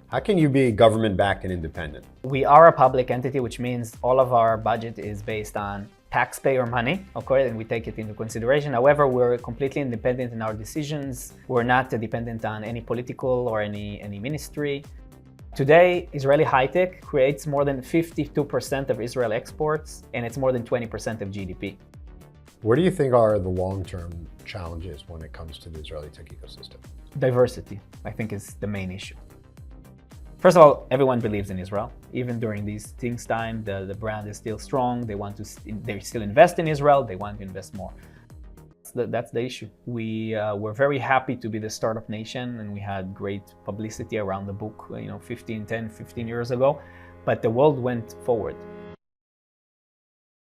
How can you be government-backed and independent? We are a public entity, which means all of our budget is based on taxpayer money, okay, and we take it into consideration. However, we're completely independent in our decisions. We're not dependent on any political or any ministry. Today, Israeli high-tech creates more than 52% of Israel exports, and it's more than 20% of GDP. What do you think are the long-term challenges when it comes to the Israeli tech ecosystem? Diversity, I think, is the main issue. First of all, everyone believes in Israel. Even during these things time, the brand is still strong. They still invest in Israel. They want to invest more. That's the issue. We're very happy to be the startup nation, and we had great publicity around the book, 15 years ago, but the world went forward.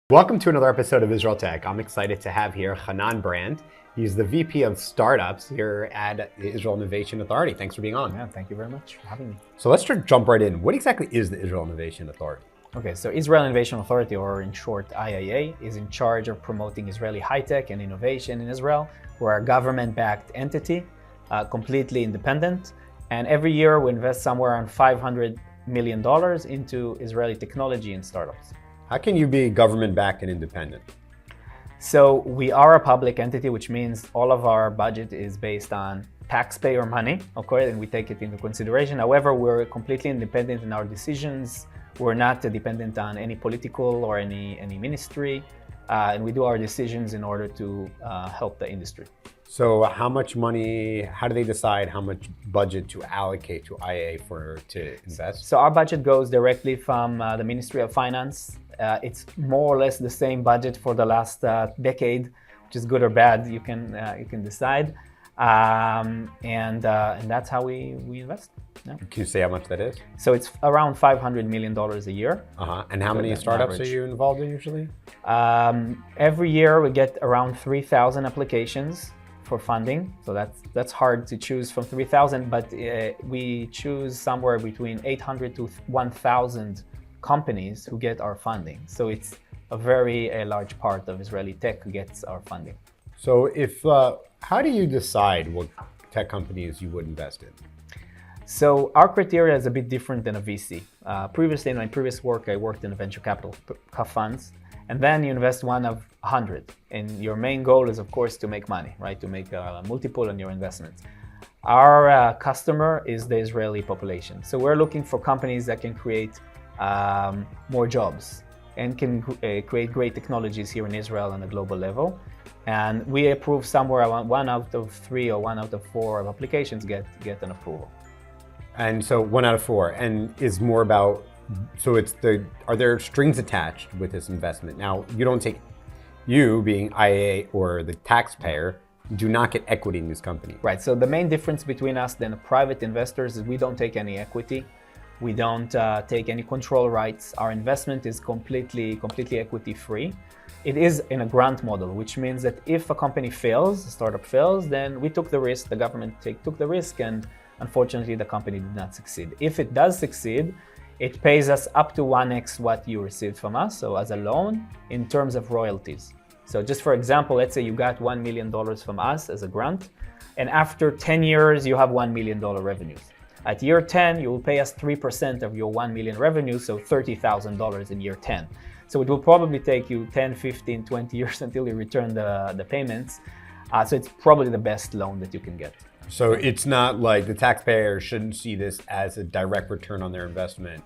Welcome to another episode of Israel Tech. I'm excited to have here Hanan Brand. He's the VP of Startups here at the Israel Innovation Authority. Thanks for being on. Yeah, thank you very much for having me. So let's just jump right in. What exactly is the Israel Innovation Authority? Okay, so Israel Innovation Authority, or in short IIA, is in charge of promoting Israeli high-tech and innovation in Israel. We're a government-backed entity, completely independent, and every year we invest somewhere around $500 million into Israeli technology and startups. How can you be government-backed and independent? So we are a public entity, which means all of our budget is based on taxpayer money, okay, and we take it into consideration. However, we're completely independent in our decisions. We're not dependent on any political or any ministry, and we do our decisions in order to help the industry. So how much money, how do they decide how much budget to allocate to IA to invest? So our budget goes directly from the Ministry of Finance. It's more or less the same budget for the last decade, which is good or bad, you can decide. And that's how we invest. Yeah. Can you say how much that is? So it's around $500 million a year. And how many startups are you involved in usually? Every year we get around 3,000 applications for funding. So that's hard to choose from 3,000, but we choose somewhere between 800 to 1,000 companies who get our funding. So it's a very large part of Israeli tech who gets our funding. So how do you decide what tech companies you would invest in? So our criteria is a bit different than a VC. Previously, in my previous work, I worked in venture capital funds, and then you invest one of 100. And your main goal is, of course, to make money, right? To make a multiple on your investments. Our customer is the Israeli population. So we're looking for companies that can create more jobs and can create great technologies here in Israel on a global level. And we approve somewhere around 1 out of 3 or 1 out of 4 of applications get an approval. And so 1 out of 4, and is more about, so are there strings attached with this investment? Now, you being IA or the taxpayer, do not get equity in this company. Right, so the main difference between us and private investors is we don't take any equity. We don't take any control rights. Our investment is completely equity free. It is in a grant model, which means that if a company fails, a startup fails, then we took the risk, the government took the risk, and unfortunately the company did not succeed. If it does succeed, it pays us up to 1x what you received from us, so as a loan in terms of royalties. So just for example, let's say you got $1 million from us as a grant, and after 10 years you have $1 million revenues. At year 10, you will pay us 3% of your 1 million revenue, so $30,000 in year 10. So it will probably take you 10, 15, 20 years until you return the payments. So it's probably the best loan that you can get. So it's not like the taxpayer shouldn't see this as a direct return on their investment,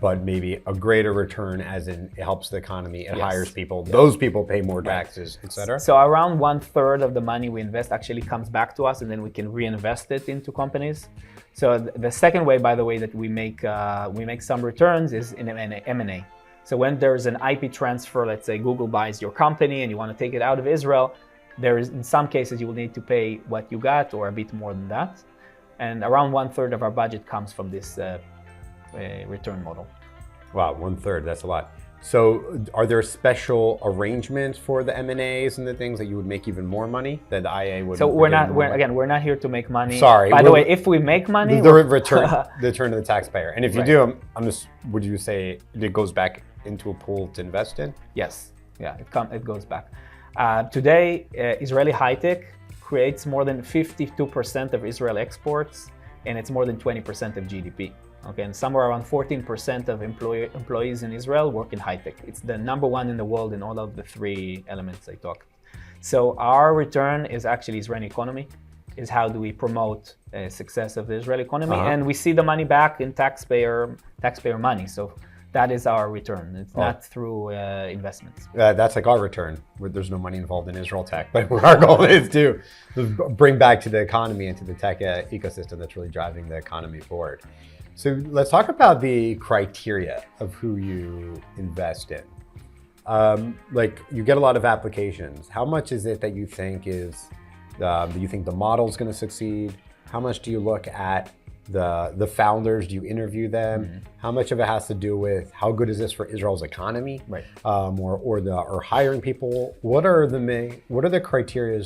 but maybe a greater return as in it helps the economy, it hires people, those people pay more taxes, etc. So around 1/3 of the money we invest actually comes back to us, and then we can reinvest it into companies. So the second way, by the way, that we make some returns is in M&A. So when there's an IP transfer, let's say Google buys your company and you want to take it out of Israel, in some cases you will need to pay what you got or a bit more than that. And around 1/3 of our budget comes from this return model. Wow, 1/3, that's a lot. So are there special arrangements for the M&As and the things that you would make even more money that the IA would? So we're not here to make money. Sorry. By the way, if we make money, the return to the taxpayer. And if you do, would you say it goes back into a pool to invest in? Yes. Yeah, it goes back. Today, Israeli high-tech creates more than 52% of Israel exports, and it's more than 20% of GDP. Okay, and somewhere around 14% of employees in Israel work in high tech. It's the number one in the world in all of the three elements I talked. So our return is actually Israeli economy, is how do we promote success of the Israeli economy, and we see the money back in taxpayer money. So that is our return. It's not through investments. That's like our return, where there's no money involved in Israel tech, but our goal is to bring back to the economy and to the tech ecosystem that's really driving the economy forward. So let's talk about the criteria of who you invest in. Like you get a lot of applications. How much is it that you think is, do you think the model is going to succeed? How much do you look at the founders? Do you interview them? How much of it has to do with how good is this for Israel's economy, right? Or hiring people? What are the criteria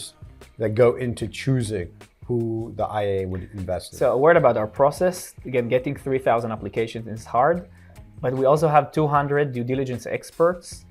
that go into choosing who the IA would invest in? So a word about our process. Again, getting 3,000 applications is hard, but we also have 200 due diligence experts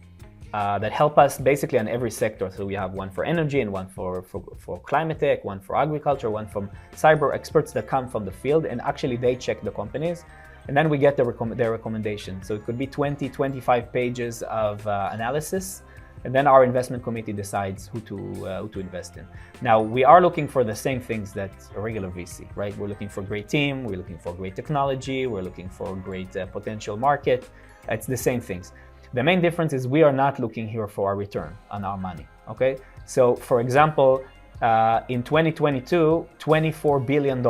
that help us basically on every sector. So we have one for energy and one for Climatech, one for agriculture, one from cyber, experts that come from the field, and actually they check the companies. And then we get their recommendation. So it could be 20, 25 pages of analysis. And then our investment committee decides who to invest in. Now, we are looking for the same things that a regular VC, right? We're looking for a great team, we're looking for great technology, we're looking for a great potential market. It's the same things. The main difference is we are not looking here for a return on our money, okay? So, for example, in 2022, $24 billion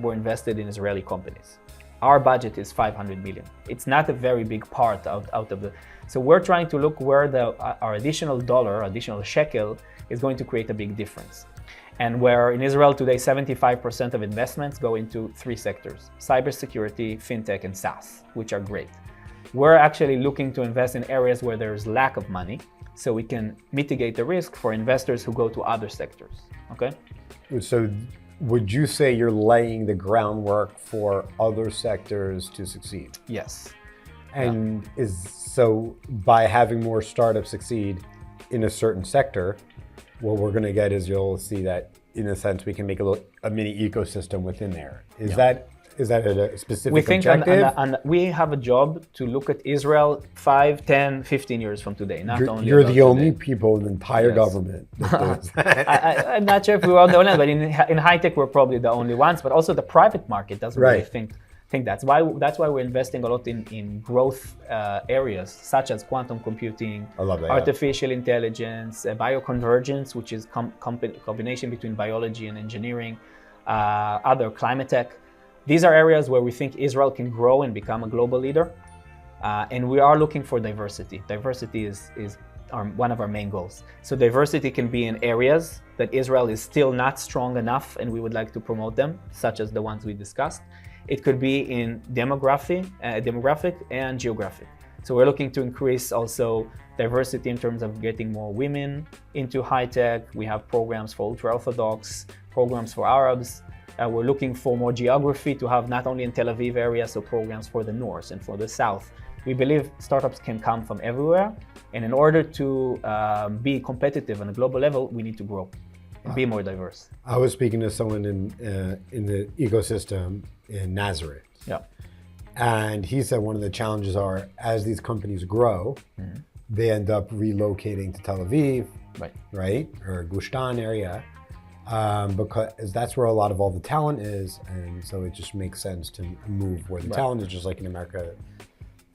were invested in Israeli companies. Our budget is 500 million. It's not a very big part out of the... So we're trying to look where our additional dollar, additional shekel, is going to create a big difference. And where in Israel today, 75% of investments go into three sectors: cybersecurity, fintech, and SaaS, which are great. We're actually looking to invest in areas where there's lack of money, so we can mitigate the risk for investors who go to other sectors, okay? So would you say you're laying the groundwork for other sectors to succeed? Yes. And so by having more startups succeed in a certain sector, what we're going to get is you'll see that in a sense we can make a mini ecosystem within there. Is that a specific we think objective? We have a job to look at Israel 5, 10, 15 years from today, not only You're the only today. people in the entire government that does. I'm not sure if we're the only, but in high tech we're probably the only ones. But also the private market doesn't really think that's why we're investing a lot in growth areas such as quantum computing, artificial intelligence, bioconvergence, which is combination between biology and engineering, other Climatech. These are areas where we think Israel can grow and become a global leader, and we are looking for diversity. Diversity is one of our main goals. So diversity can be in areas that Israel is still not strong enough, and we would like to promote them, such as the ones we discussed. It could be in demographic and geographic. So we're looking to increase also diversity in terms of getting more women into high tech. We have programs for ultra-Orthodox, programs for Arabs. We're looking for more geography to have not only in Tel Aviv area, so programs for the north and for the south. We believe startups can come from everywhere. And in order to be competitive on a global level, we need to grow and be more diverse. I was speaking to someone in the ecosystem in Nazareth. Yeah. And he said one of the challenges are as these companies grow, they end up relocating to Tel Aviv, right? Or Gush Dan area. Because that's where a lot of all the talent is, and so it just makes sense to move where the talent is, just like in America,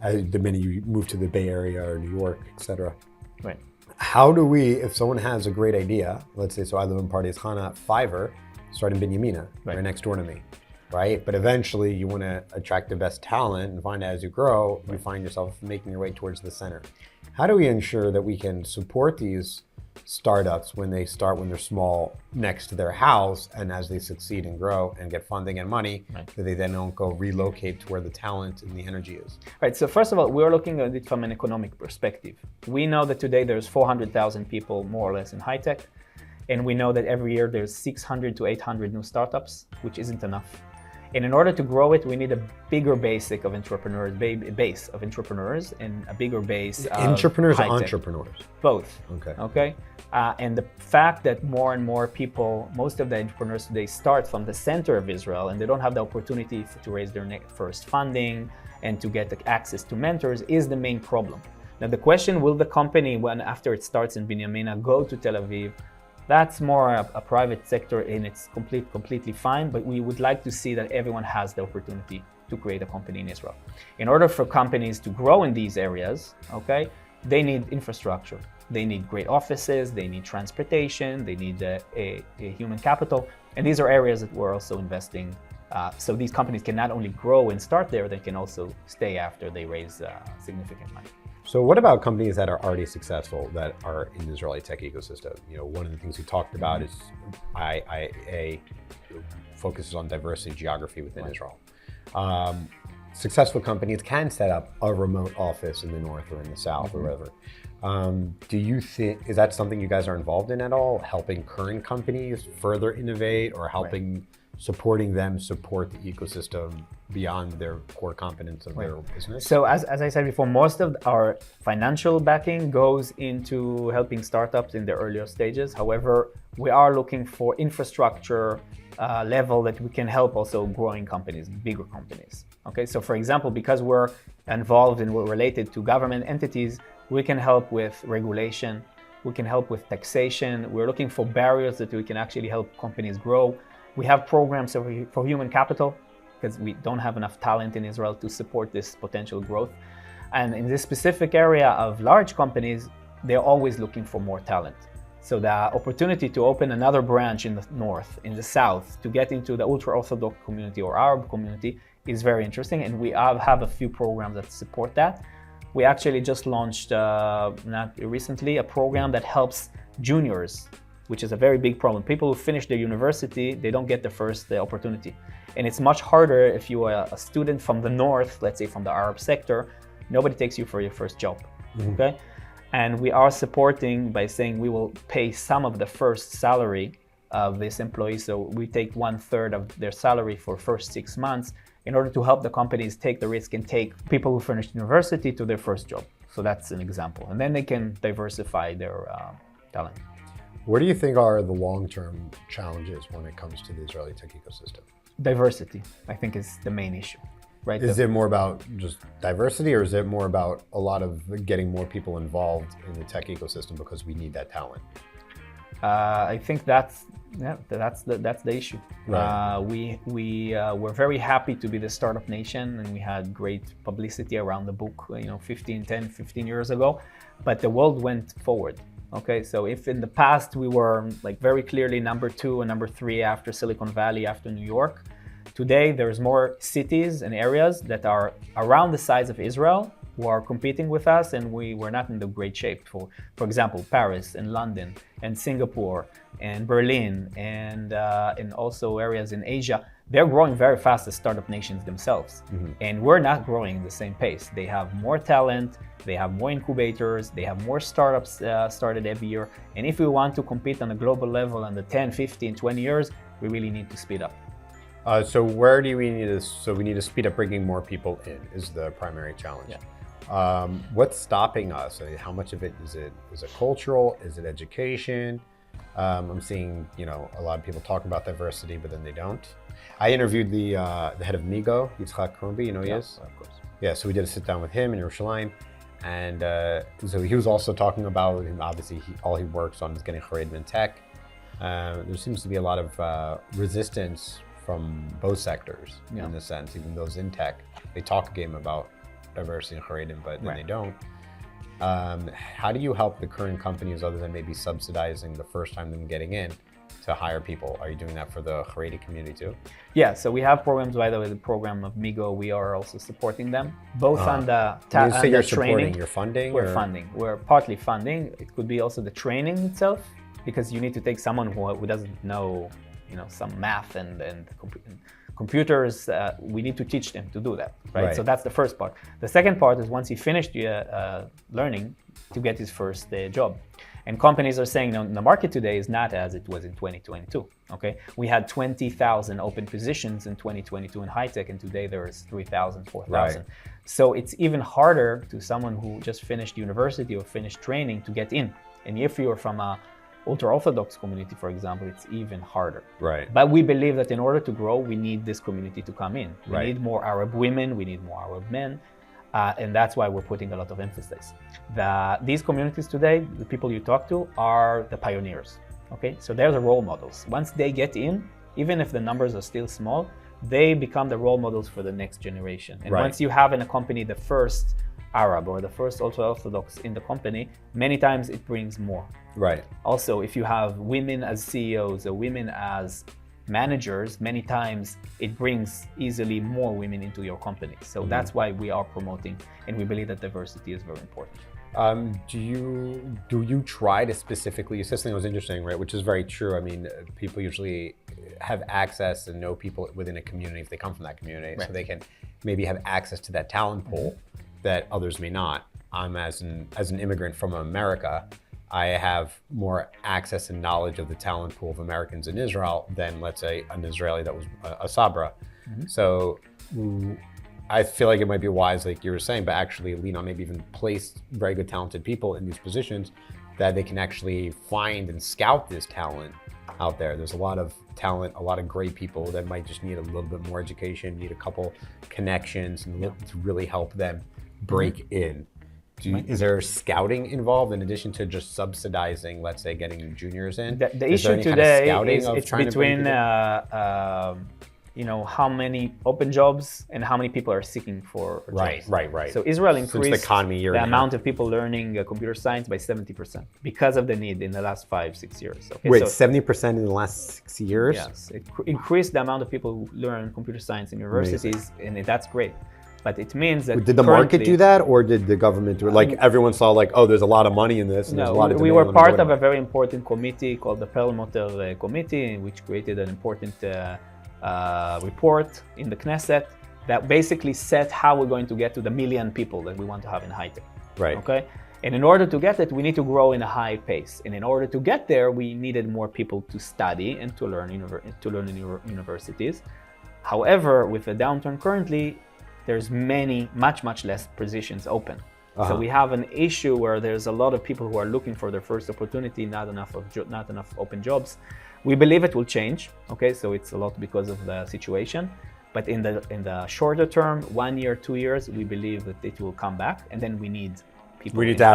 the minute you move to the Bay Area or New York, etc. Right. How do we, if someone has a great idea, let's say, so I live in Pardes Chana, Fiverr, start in Binyamina, right next door to me, right? But eventually you want to attract the best talent and find out as you grow, you find yourself making your way towards the center. How do we ensure that we can support these startups when they're small next to their house, and as they succeed and grow and get funding and money, that they then don't go relocate to where the talent and the energy is? Right, so first of all, we're looking at it from an economic perspective. We know that today there's 400,000 people more or less in high tech, and we know that every year there's 600 to 800 new startups, which isn't enough. And in order to grow it, we need a bigger base of entrepreneurs, and a bigger base of entrepreneurs or high-tech. entrepreneurs? Both. Okay. And the fact that more and more people, most of the entrepreneurs today start from the center of Israel and they don't have the opportunity to raise their first funding and to get access to mentors is the main problem. Now the question, will the company, when after it starts in Binyamina, go to Tel Aviv? That's more a private sector and it's completely fine, but we would like to see that everyone has the opportunity to create a company in Israel. In order for companies to grow in these areas, okay, they need infrastructure. They need great offices, they need transportation, they need a human capital. And these are areas that we're also investing. So these companies can not only grow and start there, they can also stay after they raise significant money. So what about companies that are already successful that are in the Israeli tech ecosystem? One of the things we talked about is IIA focuses on diversity and geography within Israel. Successful companies can set up a remote office in the north or in the south or wherever. Do you think, is that something you guys are involved in at all? Helping current companies further innovate or helping, supporting them support the ecosystem beyond their core competence of their business? So as I said before, most of our financial backing goes into helping startups in the earlier stages. However, we are looking for infrastructure level that we can help also growing companies, bigger companies. Okay, so for example, because we're involved and we're related to government entities, we can help with regulation, we can help with taxation. We're looking for barriers that we can actually help companies grow. We have programs for human capital because we don't have enough talent in Israel to support this potential growth. And in this specific area of large companies, they're always looking for more talent. So the opportunity to open another branch in the north, in the south, to get into the ultra-Orthodox community or Arab community is very interesting. And we have a few programs that support that. We actually just launched, not recently, a program that helps juniors, which is a very big problem. People who finish their university, they don't get the first opportunity. And it's much harder if you are a student from the north, let's say from the Arab sector, nobody takes you for your first job, okay? And we are supporting by saying we will pay some of the first salary of this employee. So we take 1/3 of their salary for first 6 months in order to help the companies take the risk and take people who finished university to their first job. So that's an example. And then they can diversify their talent. What do you think are the long-term challenges when it comes to the Israeli tech ecosystem? Diversity, I think, is the main issue, right? Is it more about just diversity, or is it more about a lot of getting more people involved in the tech ecosystem because we need that talent? I think that's the issue. Right. We're very happy to be the startup nation, and we had great publicity around the book, 15 years ago, but the world went forward. Okay, so if in the past we were like very clearly number 2 and number 3 after Silicon Valley, after New York, today there's more cities and areas that are around the size of Israel who are competing with us, and we were not in the great shape. For example, Paris and London and Singapore and Berlin and also areas in Asia, they're growing very fast as startup nations themselves. And we're not growing at the same pace. They have more talent, they have more incubators, they have more startups started every year. And if we want to compete on a global level in the 10, 15, 20 years, we really need to speed up. So where do we need to, so we need to speed up bringing more people in is the primary challenge. Yeah. What's stopping us? How much of it is it cultural? Is it education? I'm seeing, a lot of people talk about diversity, but then they don't. I interviewed the head of Migo, Yitzhak Krumbi, you know who he is? Of course. Yeah, so we did a sit down with him in Yerushalayim. And so he was also talking about, and obviously all he works on is getting Hanan Brand tech. There seems to be a lot of resistance from both sectors in a sense, even those in tech. They talk a game about diversity and Hanan, but then they don't. How do you help the current companies, other than maybe subsidizing the first time them getting in, to hire people? Are you doing that for the Haredi community too? Yeah, so we have programs, by the way, the program of Migo, we are also supporting them, both on the you're training. Supporting, you're funding? We're funding. We're partly funding. It could be also the training itself, because you need to take someone who doesn't know, some math and computers. We need to teach them to do that, right? So that's the first part. The second part is once he finished learning, to get his first job. And companies are saying, no, the market today is not as it was in 2022, okay? We had 20,000 open positions in 2022 in high tech, and today there is 3,000, 4,000. Right. So it's even harder to someone who just finished university or finished training to get in. And if you're from a ultra-Orthodox community, for example, it's even harder. Right. But we believe that in order to grow, we need this community to come in. We Right. need more Arab women, we need more Arab men. And that's why we're putting a lot of emphasis. These communities today, the people you talk to, are the pioneers. Okay, so they're the role models. Once they get in, even if the numbers are still small, they become the role models for the next generation. And Right. once you have in a company the first Arab or the first ultra-Orthodox in the company, many times it brings more. Right. Also, if you have women as CEOs or women as managers, many times it brings easily more women into your company. So that's why we are promoting, and we believe that diversity is very important. Do you try to specifically, you said something that was interesting, right? Which is very true. I mean, people usually have access and know people within a community if they come from that community, Right. so they can maybe have access to that talent pool that others may not. I'm as an immigrant from America, I have more access and knowledge of the talent pool of Americans in Israel than, let's say, an Israeli that was a Sabra. So I feel like it might be wise, like you were saying, but actually lean on maybe even place very good talented people in these positions that they can actually find and scout this talent out there. There's a lot of talent, a lot of great people that might just need a little bit more education, need a couple connections and to really help them break in. Is there scouting involved in addition to just subsidizing, let's say, getting juniors in? The Is there issue any kind of today scouting is of it's trying to bring between people? how many open jobs and how many people are seeking for jobs. Right. So Israel Since the increased economy year the and a amount of people learning computer science by 70% because of the need in the last 5-6 years. Okay, Wait, so 70% in the last 6 years? yes, it increased the amount of people who learn computer science in universities, and that's great. But it means that Did the market do that, or did the government do it? Like everyone saw, like, oh, there's a lot of money in this, and there's a lot of we demand, were let me part go of to a very important committee called the Perlmutter Committee, which created an important report in the Knesset that basically set how we're going to get to the 1 million people that we want to have in high tech. Right. Okay. And in order to get it, we need to grow in a high pace. And in order to get there, we needed more people to study and to learn in universities. However, with the downturn currently, there's much less positions open. So we have an issue where there's a lot of people who are looking for their first opportunity, not enough open jobs. We believe it will change. Okay, so it's a lot because of the situation. But in the shorter term, 1 year, 2 years, we believe that it will come back, and then we need people. We need to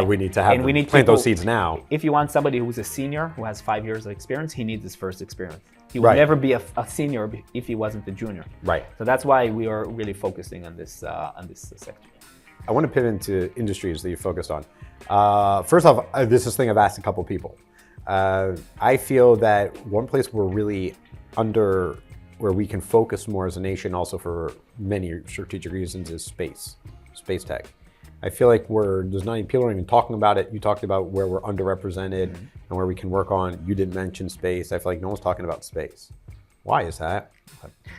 have and we need plant people, those seeds now. If you want somebody who's a senior who has 5 years of experience, he needs his first experience. He will Right. never be a senior if he wasn't a junior. Right. So that's why we are really focusing on this sector. I want to pivot into industries that you focused on. First off, this is a thing I've asked a couple people. I feel that one place we're really where we can focus more as a nation, also for many strategic reasons, is space tech. I feel like there's not even people aren't even talking about it. You talked about where we're underrepresented and where we can work on. You didn't mention space. I feel like no one's talking about space. Why is that?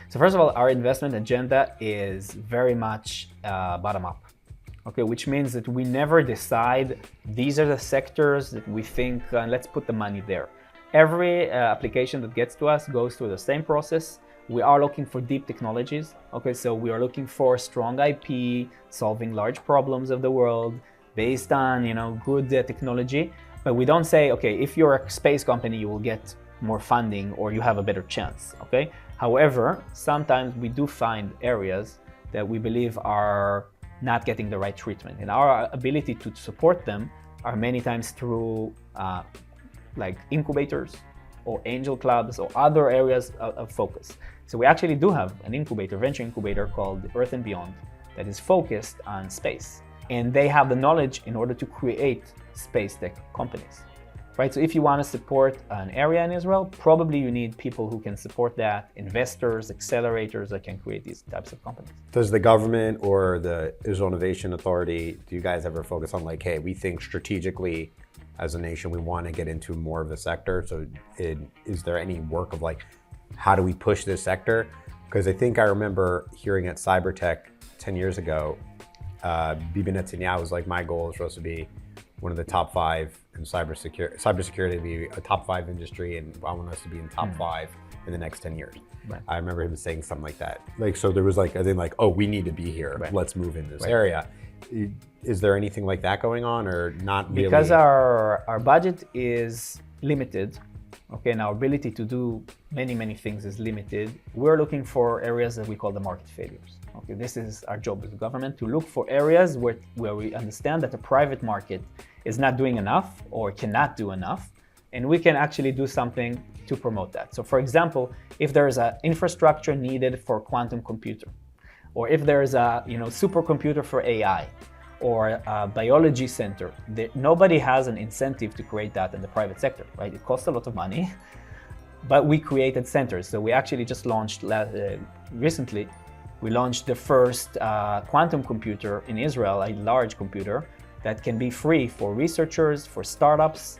So first of all, our investment agenda is very much bottom up. Okay, which means that we never decide these are the sectors that we think let's put the money there. Every application that gets to us goes through the same process. We are looking for deep technologies. Okay, so we are looking for strong IP, solving large problems of the world based on good technology. But we don't say, okay, if you're a space company, you will get more funding or you have a better chance. Okay. However, sometimes we do find areas that we believe are not getting the right treatment, and our ability to support them are many times through like incubators or angel clubs or other areas of focus. So we actually do have an venture incubator called Earth and Beyond that is focused on space, and they have the knowledge in order to create space tech companies. Right, so if you want to support an area in Israel, probably you need people who can support that, investors, accelerators that can create these types of companies. Does the government or the Israel Innovation Authority, do you guys ever focus on like, hey, we think strategically as a nation, we want to get into more of the sector? So is there any work of like, how do we push this sector? Because I think I remember hearing at Cybertech 10 years ago, Bibi Netanyahu was like, my goal is supposed to be one of the top 5 and cybersecurity to be a top 5 industry, and I want us to be in top 5 in the next 10 years. Right. I remember him saying something like that. Like, so there was like, I think like, oh, we need to be here. Right. Let's move in this area. Is there anything like that going on, or not really? Because our budget is limited, okay, and our ability to do many things is limited, we're looking for areas that we call the market failures. Okay, this is our job as a government, to look for areas where we understand that the private market is not doing enough or cannot do enough, and we can actually do something to promote that. So for example, if there is an infrastructure needed for quantum computer, or if there is a supercomputer for AI, or a biology center, nobody has an incentive to create that in the private sector, right? It costs a lot of money, but we created centers. So we actually just launched recently. We launched the first quantum computer in Israel, a large computer that can be free for researchers, for startups,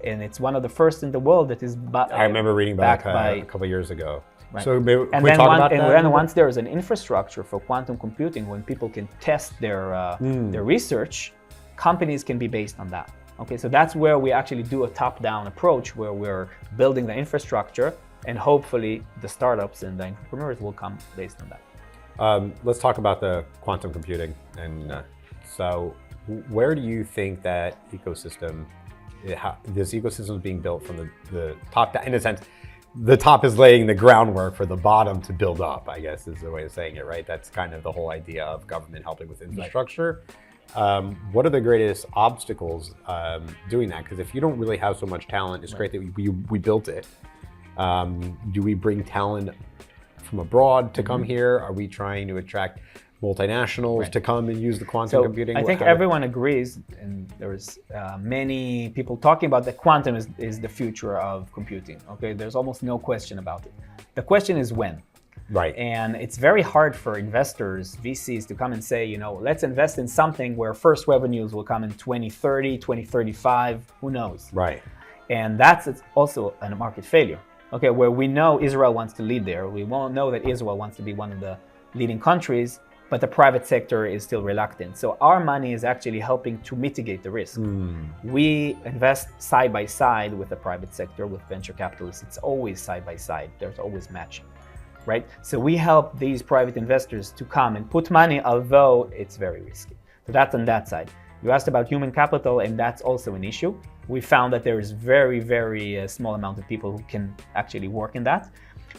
and it's one of the first in the world that is I remember reading about a couple of years ago. Right. So can we talk about that? And then once there is an infrastructure for quantum computing, when people can test their research, companies can be based on that. Okay, so that's where we actually do a top-down approach, where we're building the infrastructure, and hopefully the startups and the entrepreneurs will come based on that. Let's talk about the quantum computing. And so where do you think that ecosystem, this ecosystem is being built from the top down? In a sense, the top is laying the groundwork for the bottom to build up, I guess is the way of saying it, right? That's kind of the whole idea of government helping with infrastructure. Right. What are the greatest obstacles doing that? Because if you don't really have so much talent, it's great that we built it. Do we bring talent from abroad to come here? Are we trying to attract multinationals to come and use the quantum computing? I think everyone agrees, and there's many people talking about that quantum is the future of computing. Okay, there's almost no question about it. The question is when. Right. And it's very hard for investors, VCs, to come and say, let's invest in something where first revenues will come in 2030, 2035, who knows? Right. And that's also a market failure. Okay, where we know Israel wants to lead there. We won't know that Israel wants to be one of the leading countries, but the private sector is still reluctant. So our money is actually helping to mitigate the risk. We invest side by side with the private sector, with venture capitalists. It's always side by side. There's always matching, right? So we help these private investors to come and put money, although it's very risky. So that's on that side. You asked about human capital, and that's also an issue. We found that there is very small amount of people who can actually work in that.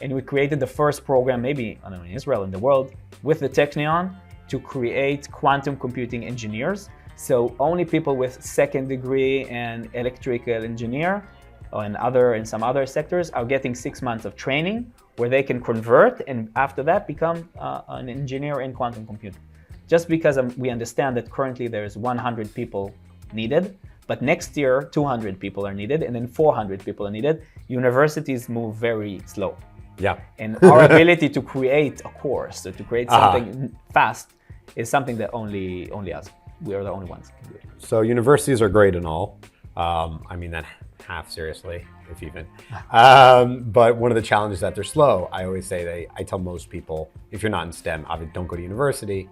And we created the first program, maybe, I don't know, in Israel, in the world, with the Technion to create quantum computing engineers. So only people with second degree and electrical engineer or in some other sectors are getting 6 months of training where they can convert and after that become an engineer in quantum computing. Just because we understand that currently there's 100 people needed, but next year 200 people are needed and then 400 people are needed. Universities move very slow. Yeah. And our ability to create a course or to create something fast is something that only us. We are the only ones who can do it. So universities are great and all. I mean that half seriously, if even. But one of the challenges is that they're slow. I always say I tell most people, if you're not in STEM, obviously don't go to university.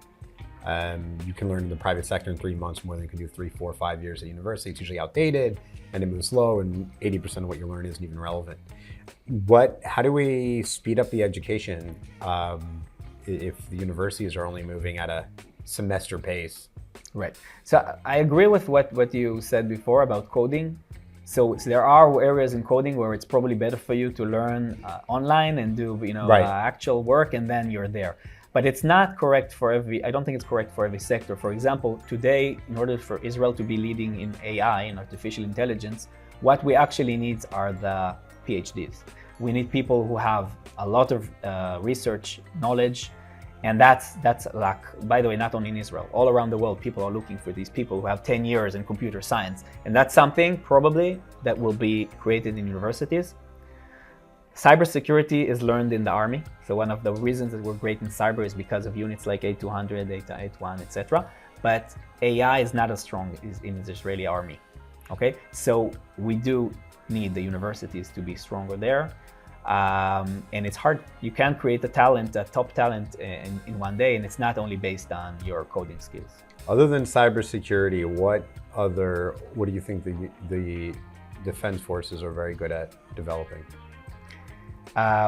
You can learn in the private sector in 3 months more than you can do 3, 4, 5 years at university. It's usually outdated and it moves slow, and 80% of what you learn isn't even relevant. How do we speed up the education if the universities are only moving at a semester pace? Right. So I agree with what you said before about coding. So there are areas in coding where it's probably better for you to learn online and do actual work, and then you're there. But it's not correct for I don't think it's correct for every sector. For example, today, in order for Israel to be leading in AI and artificial intelligence, what we actually need are the PhDs. We need people who have a lot of research knowledge, and that's like, by the way, not only in Israel, all around the world, people are looking for these people who have 10 years in computer science. And that's something probably that will be created in universities. Cybersecurity is learned in the army. So one of the reasons that we're great in cyber is because of units like 8200, 881, etc. But AI is not as strong as in the Israeli army. Okay, so we do need the universities to be stronger there. And it's hard. You can't create a talent, a top talent in one day, and it's not only based on your coding skills. Other than cybersecurity, what do you think the defense forces are very good at developing?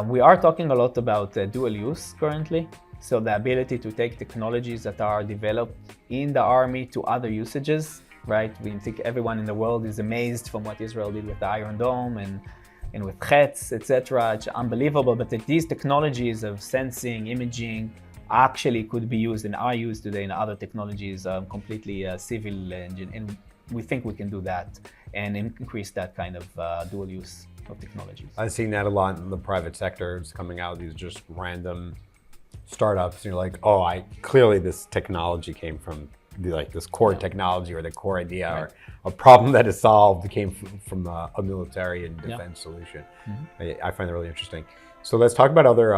We are talking a lot about dual use currently. So the ability to take technologies that are developed in the army to other usages, right? We think everyone in the world is amazed from what Israel did with the Iron Dome and with Chetz, etc. It's unbelievable, but that these technologies of sensing, imaging, actually could be used and are used today in other technologies, completely civil engine. And we think we can do that and increase that kind of dual use of technologies. I've seen that a lot in the private sector. It's coming out, these just random startups, and you're like, oh, clearly this technology came from this core technology or the core idea or a problem that is solved came from a military and defense solution. I find that really interesting. So let's talk about other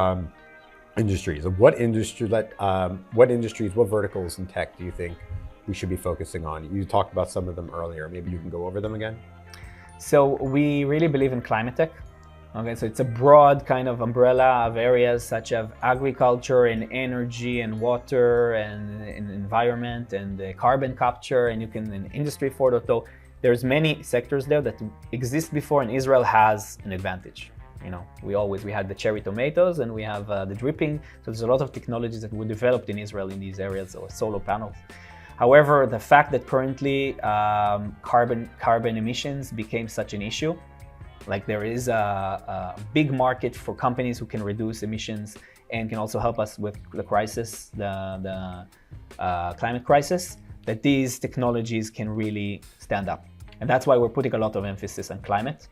industries. What verticals in tech do you think we should be focusing on? You talked about some of them earlier. Maybe you can go over them again. So we really believe in Climatech. Okay, so it's a broad kind of umbrella of areas such as agriculture and energy and water and environment and carbon capture, and you can in Industry 4.0. There's many sectors there that exist before, and Israel has an advantage. You know, we had the cherry tomatoes and we have the dripping. So there's a lot of technologies that were developed in Israel in these areas, or solar panels. However, the fact that currently carbon emissions became such an issue, like there is a big market for companies who can reduce emissions and can also help us with the crisis, the climate crisis, that these technologies can really stand up. And that's why we're putting a lot of emphasis on climate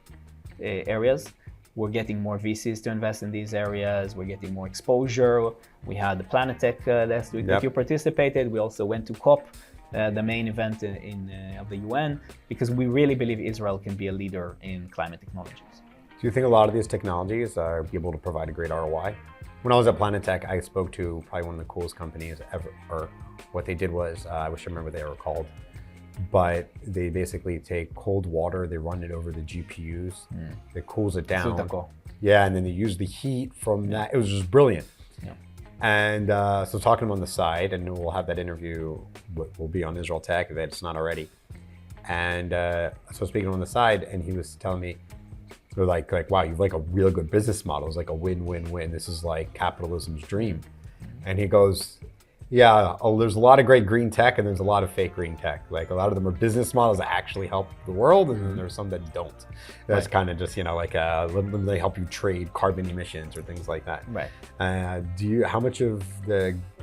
areas. We're getting more VCs to invest in these areas. We're getting more exposure. We had the Climatech last week that you participated. We also went to COP, the main event of the UN, because we really believe Israel can be a leader in climate technologies. Do you think a lot of these technologies are able to provide a great ROI? When I was at Climatech, I spoke to probably one of the coolest companies ever, or what they did was, I wish I remember what they were called, but they basically take cold water, they run it over the GPUs, it cools it down. Yeah, and then they use the heat from that. It was just brilliant. Yeah. And so talking to him on the side, and we'll have that interview, will be on Israel Tech if it's not already. And so speaking on the side, and he was telling me, they're like, wow, you've like a real good business model. It's like a win-win-win. This is like capitalism's dream. And he goes, yeah, there's a lot of great green tech and there's a lot of fake green tech. Like a lot of them are business models that actually help the world, and then there's some that don't. That's kind of just, like they help you trade carbon emissions or things like that. Right. How much of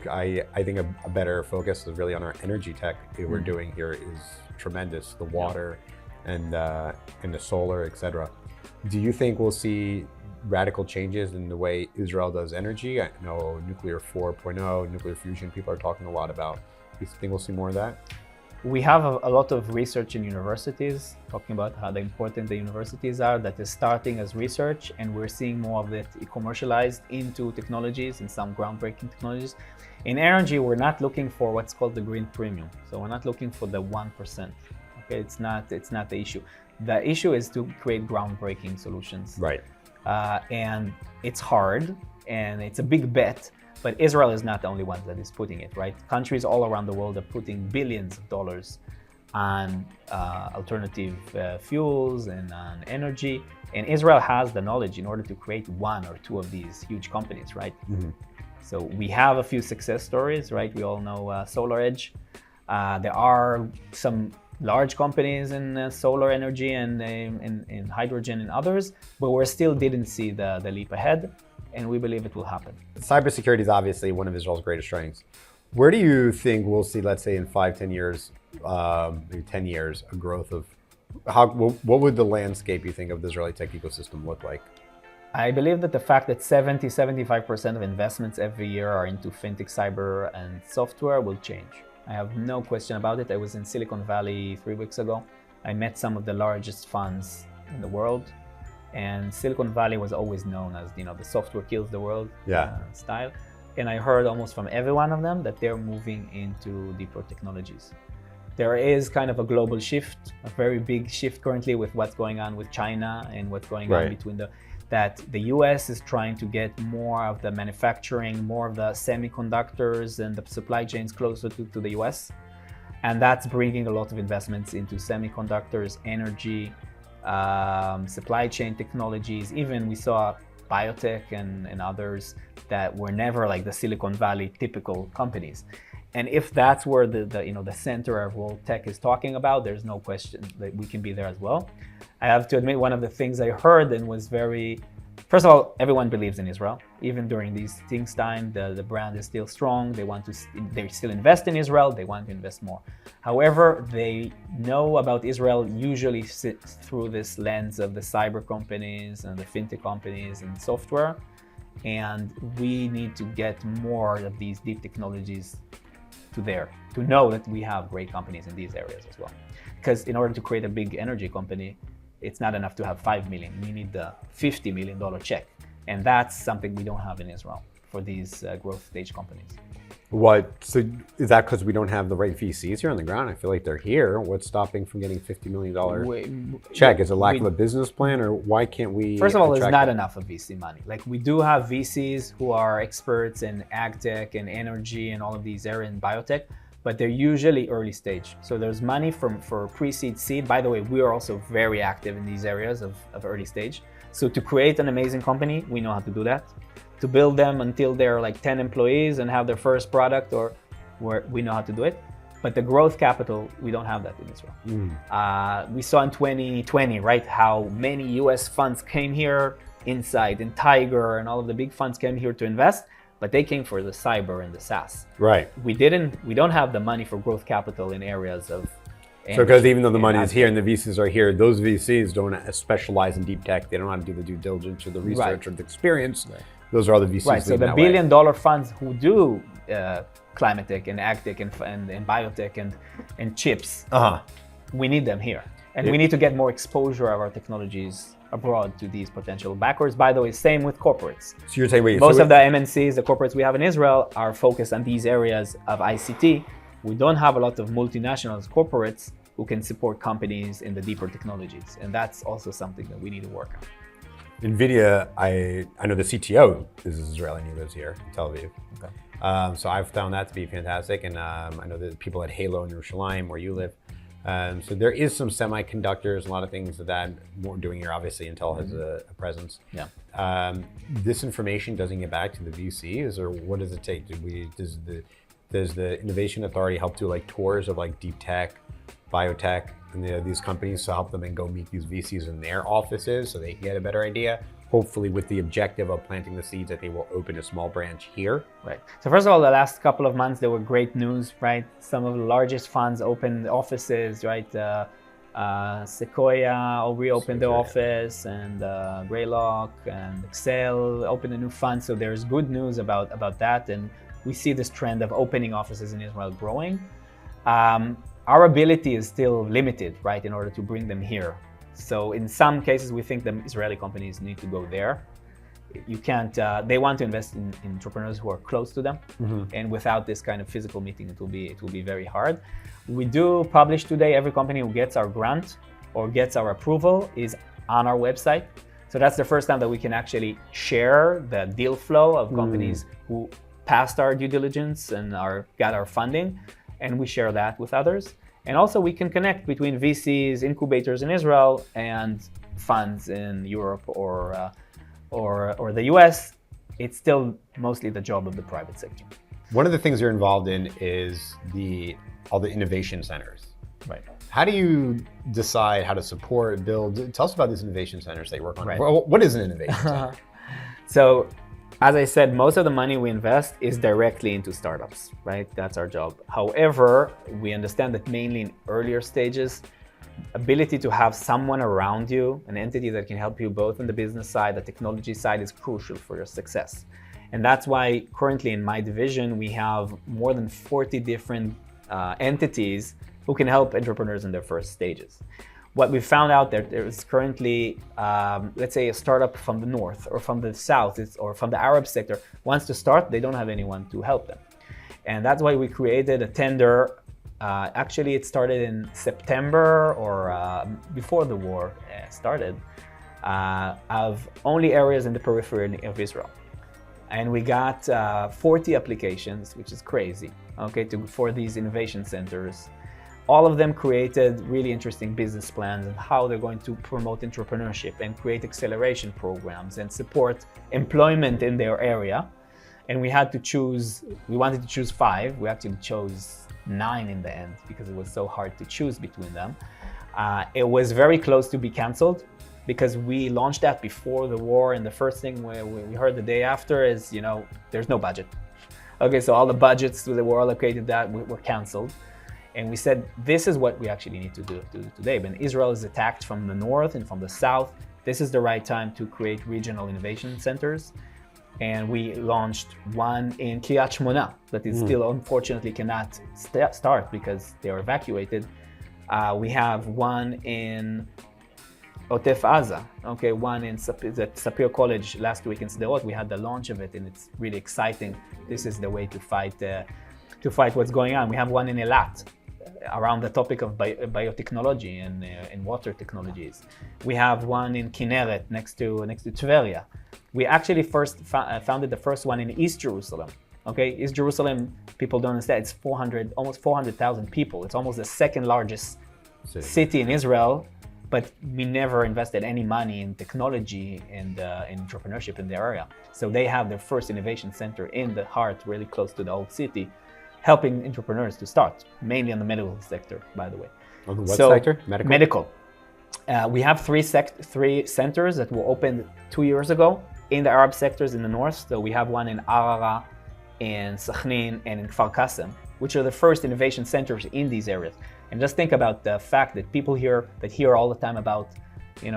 I think a better focus is really on our energy tech that we're doing here is tremendous. The water and the solar, etc. Do you think we'll see radical changes in the way Israel does energy? I know nuclear 4.0, nuclear fusion, people are talking a lot about. Do you think we'll see more of that? We have a lot of research in universities talking about how important the universities are, that is starting as research, and we're seeing more of it commercialized into technologies and some groundbreaking technologies. In energy, we're not looking for what's called the green premium. So we're not looking for the 1%. Okay, it's not the issue. The issue is to create groundbreaking solutions. Right. And it's hard and it's a big bet, but Israel is not the only one that is putting it, right? Countries all around the world are putting billions of dollars on alternative fuels and on energy. And Israel has the knowledge in order to create one or two of these huge companies, right? Mm-hmm. So we have a few success stories, right? We all know SolarEdge. There are some large companies in solar energy and in hydrogen and others, but we still didn't see the leap ahead, and we believe it will happen. Cybersecurity is obviously one of Israel's greatest strengths. Where do you think we'll see, let's say in 5-10 years, maybe 10 years, a growth of, what would the landscape you think of the Israeli tech ecosystem look like? I believe that the fact that 70-75% of investments every year are into fintech, cyber, and software will change. I have no question about it. I was in Silicon Valley 3 weeks ago. I met some of the largest funds in the world, and Silicon Valley was always known as, the software kills the world style. And I heard almost from every one of them that they're moving into deeper technologies. There is kind of a global shift, a very big shift currently with what's going on with China and what's going on between that the US is trying to get more of the manufacturing, more of the semiconductors and the supply chains closer to the US. And that's bringing a lot of investments into semiconductors, energy, supply chain technologies. Even we saw biotech and others that were never like the Silicon Valley typical companies. And if that's where the center of world tech is talking about, there's no question that we can be there as well. I have to admit, one of the things I heard and was very, first of all, everyone believes in Israel. Even during these things time, the brand is still strong. They still invest in Israel. They want to invest more. However, they know about Israel usually through this lens of the cyber companies and the fintech companies and software. And we need to get more of these deep technologies to know that we have great companies in these areas as well. Because in order to create a big energy company, it's not enough to have 5 million. We need the $50 million check. And that's something we don't have in Israel for these growth stage companies. So is that because we don't have the right VCs here on the ground? I feel like they're here. What's stopping from getting $50 million check? Is it lack of a business plan, or why can't we? First of all, there's not enough of VC money. Like, we do have VCs who are experts in ag tech and energy and all of these areas in biotech, but they're usually early stage. So there's money for pre-seed, seed. By the way, we are also very active in these areas of early stage. So to create an amazing company, we know how to do that. To build them until they're like 10 employees and have their first product, we know how to do it. But the growth capital, we don't have that in Israel. We saw in 2020, right, how many US funds came here, Insight and Tiger and all of the big funds came here to invest, but they came for the cyber and the SaaS. Right. We don't have the money for growth capital in areas of so because even though the money is here and the VCs are here, those VCs don't specialize in deep tech. They don't know how to do the due diligence or the research or the experience. Right. Those are all the VCs. Right. So the $1 billion funds who do Climatech and AgTech and biotech and chips, we need them here. And we need to get more exposure of our technologies abroad to these potential backers. By the way, same with corporates. So you're saying, most of the MNCs, the corporates we have in Israel, are focused on these areas of ICT. We don't have a lot of multinational corporates who can support companies in the deeper technologies. And that's also something that we need to work on. NVIDIA, I know the CTO is Israeli and he lives here in Tel Aviv. Okay. So I've found that to be fantastic. And I know the people at Halo in Yerushalayim, where you live. So there is some semiconductors, a lot of things that we're doing here. Obviously, Intel has a presence. Yeah. This information doesn't get back to the VCs, or what does it take? Does the Innovation Authority help do like tours of like deep tech, biotech, and these companies to help them and go meet these VCs in their offices so they can get a better idea? Hopefully with the objective of planting the seeds that they will open a small branch here. Right. So first of all, the last couple of months, there were great news, right? Some of the largest funds opened offices, right? Sequoia reopened the office, and Greylock and Excel opened a new fund. So there's good news about that. And we see this trend of opening offices in Israel growing. Our ability is still limited, right, in order to bring them here. So in some cases, we think the Israeli companies need to go there. You can't, they want to invest in entrepreneurs who are close to them. And without this kind of physical meeting, it will be very hard. We do publish today, every company who gets our grant or gets our approval is on our website. So that's the first time that we can actually share the deal flow of companies who passed our due diligence and got our funding, and we share that with others. And also we can connect between VCs, incubators in Israel, and funds in Europe or the US. It's still mostly the job of the private sector. One of the things you're involved in is all the innovation centers. Right. How do you decide how to support, build? Tell us about these innovation centers that you work on. Right. What is an innovation center? So, as I said, most of the money we invest is directly into startups, right? That's our job. However, we understand that mainly in earlier stages, ability to have someone around you, an entity that can help you both on the business side, the technology side, is crucial for your success. And that's why currently in my division, we have more than 40 different entities who can help entrepreneurs in their first stages. What we found out that there is currently, let's say, a startup from the north or from the south or from the Arab sector wants to start, they don't have anyone to help them. And that's why we created a tender. Actually, it started in September or before the war started. of only areas in the periphery of Israel. And we got 40 applications, which is crazy, okay, for these innovation centers. All of them created really interesting business plans and how they're going to promote entrepreneurship and create acceleration programs and support employment in their area. And we wanted to choose 5. We actually chose 9 in the end because it was so hard to choose between them. It was very close to be canceled because we launched that before the war, and the first thing we heard the day after is, there's no budget. Okay, so all the budgets that were allocated that were canceled. And we said, this is what we actually need to do today. When Israel is attacked from the north and from the south, this is the right time to create regional innovation centers. And we launched one in Kiryat Shmona that is still unfortunately cannot start because they are evacuated. We have one in Otef Aza, okay, one in Sapir College last week in Sderot. We had the launch of it, and it's really exciting. This is the way to fight what's going on. We have one in Eilat around the topic of biotechnology and water technologies. We have one in Kinneret next to Tveria. We actually first founded the first one in East Jerusalem. Okay, East Jerusalem, people don't understand, it's almost 400,000 people. It's almost the second largest city in Israel, but we never invested any money in technology and in entrepreneurship in the area. So they have their first innovation center in the heart, really close to the old city, helping entrepreneurs to start, mainly in the medical sector, by the way. What sector? Medical. We have three centers that were opened 2 years ago in the Arab sectors in the north. So we have one in Arara, in Sakhnin, and in Kfar Qasem, which are the first innovation centers in these areas. And just think about the fact that people hear all the time about,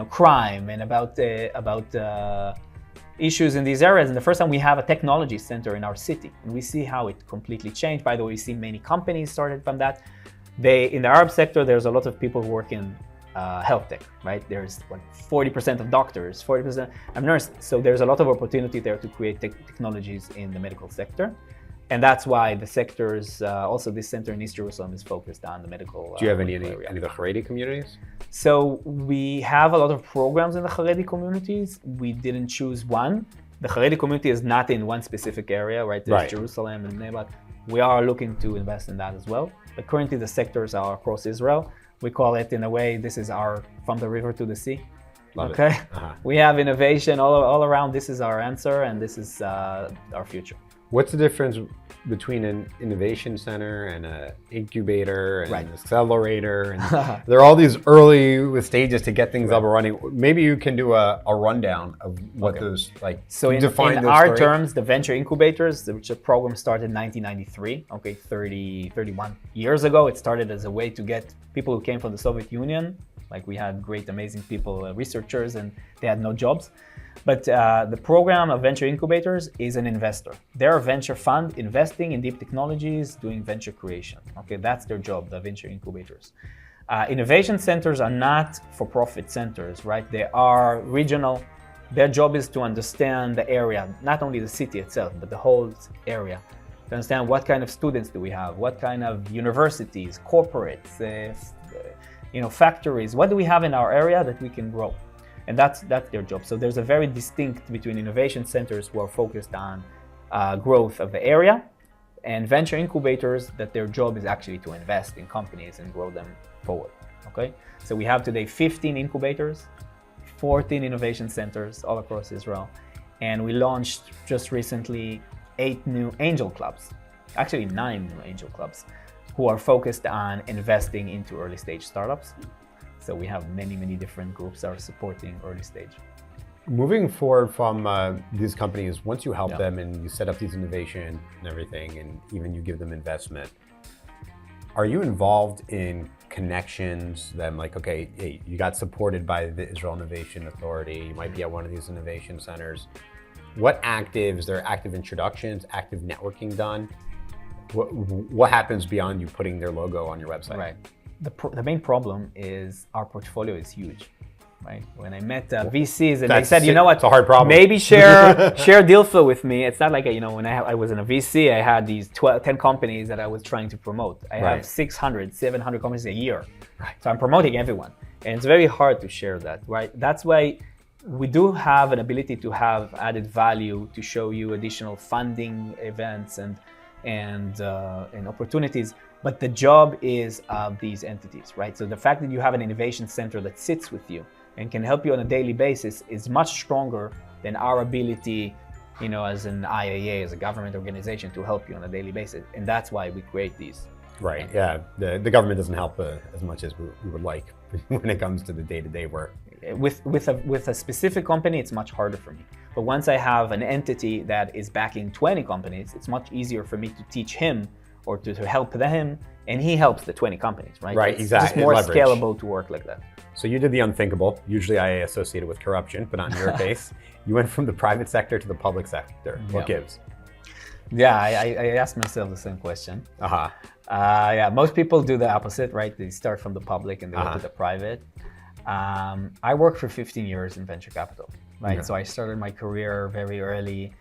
crime and about issues in these areas. And the first time we have a technology center in our city, and we see how it completely changed. By the way, we see many companies started from that. In the Arab sector, there's a lot of people who work in health tech, right? There's 40% of doctors, 40% of nurses. So there's a lot of opportunity there to create technologies in the medical sector. And that's why the sectors, also this center in East Jerusalem is focused on the medical. Do you have any of the Haredi communities? So we have a lot of programs in the Haredi communities. We didn't choose one. The Haredi community is not in one specific area, right? There's Jerusalem and Nebat. We are looking to invest in that as well. But currently the sectors are across Israel. We call it, in a way, this is our from the river to the sea. Love okay. It. Uh-huh. We have innovation all around. This is our answer, and this is our future. What's the difference between an innovation center and an incubator and an accelerator? And there are all these early stages to get things up and running. Maybe you can do a rundown of what those like. So in our terms, the venture incubators, which the program started in 1993. Okay, 31 years ago. It started as a way to get people who came from the Soviet Union. Like we had great, amazing people, researchers, and they had no jobs. But the program of venture incubators is an investor. They're a venture fund investing in deep technologies, doing venture creation. Okay, that's their job, the venture incubators. Innovation centers are not for-profit centers, right? They are regional. Their job is to understand the area, not only the city itself, but the whole area. To understand what kind of students do we have, what kind of universities, corporates, factories, what do we have in our area that we can grow? And that's their job. So there's a very distinct between innovation centers who are focused on growth of the area and venture incubators that their job is actually to invest in companies and grow them forward, okay? So we have today 15 incubators, 14 innovation centers all across Israel. And we launched just recently 8 new angel clubs, actually 9 new angel clubs, who are focused on investing into early stage startups. So we have many, many different groups that are supporting early stage. Moving forward from these companies, once you help them and you set up these innovation and everything, and even you give them investment, are you involved in connections that like, okay, hey, you got supported by the Israel Innovation Authority, you might be at one of these innovation centers. Is there active introductions, active networking done? What happens beyond you putting their logo on your website? Right. The main problem is our portfolio is huge, right? When I met VCs and they said, you know what, it's a hard problem. Maybe share deal flow with me. It's not like, when I was in a VC, I had these 10 companies that I was trying to promote. I have 600, 700 companies a year. Right. So I'm promoting everyone. And it's very hard to share that, right? That's why we do have an ability to have added value to show you additional funding events and opportunities, but the job is of these entities, right? So the fact that you have an innovation center that sits with you and can help you on a daily basis is much stronger than our ability, as an IAA, as a government organization, to help you on a daily basis. And that's why we create these. Right, yeah. The government doesn't help as much as we would like when it comes to the day-to-day work. With a specific company, it's much harder for me. But once I have an entity that is backing 20 companies, it's much easier for me to teach him or to help him, and he helps the 20 companies, right? Right, it's exactly. It's just more leverage. scalable to work like that. So you did the unthinkable, usually IA associated with corruption, but on your case, you went from the private sector to the public sector. What gives? Yeah, I asked myself the same question. Most people do the opposite, right? They start from the public and they go to the private. I worked for 15 years in venture capital, right? So I started my career very early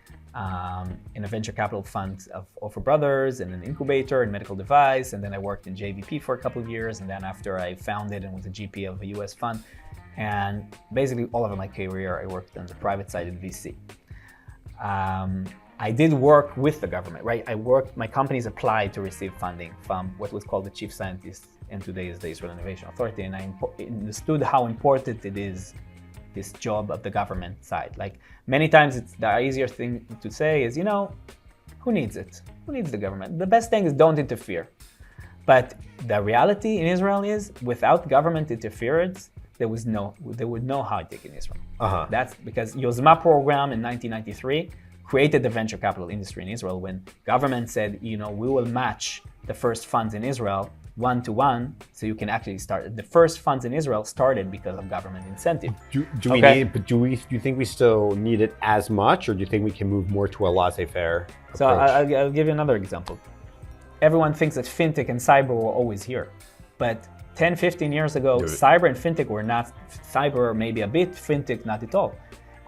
in a venture capital fund of Offer Brothers and an Incubator and medical device. And then I worked in JVP for a couple of years. And then after I founded and was a GP of a US fund. And basically all of my career, I worked on the private side in VC. I did work with the government, right? My companies applied to receive funding from what was called the chief scientist, and today is the Israel Innovation Authority. And I understood how important it is, this job of the government side. Like many times it's the easier thing to say is, who needs it? Who needs the government? The best thing is don't interfere. But the reality in Israel is without government interference, there was no high-tech in Israel. That's because Yozma program in 1993 created the venture capital industry in Israel when government said, we will match the first funds in Israel 1-to-1, so you can actually start. The first funds in Israel started because of government incentive. Do you think we still need it as much, or do you think we can move more to a laissez-faire approach? So I'll give you another example. Everyone thinks that fintech and cyber were always here, but 10, 15 years ago, cyber and fintech were not, cyber maybe a bit, fintech not at all.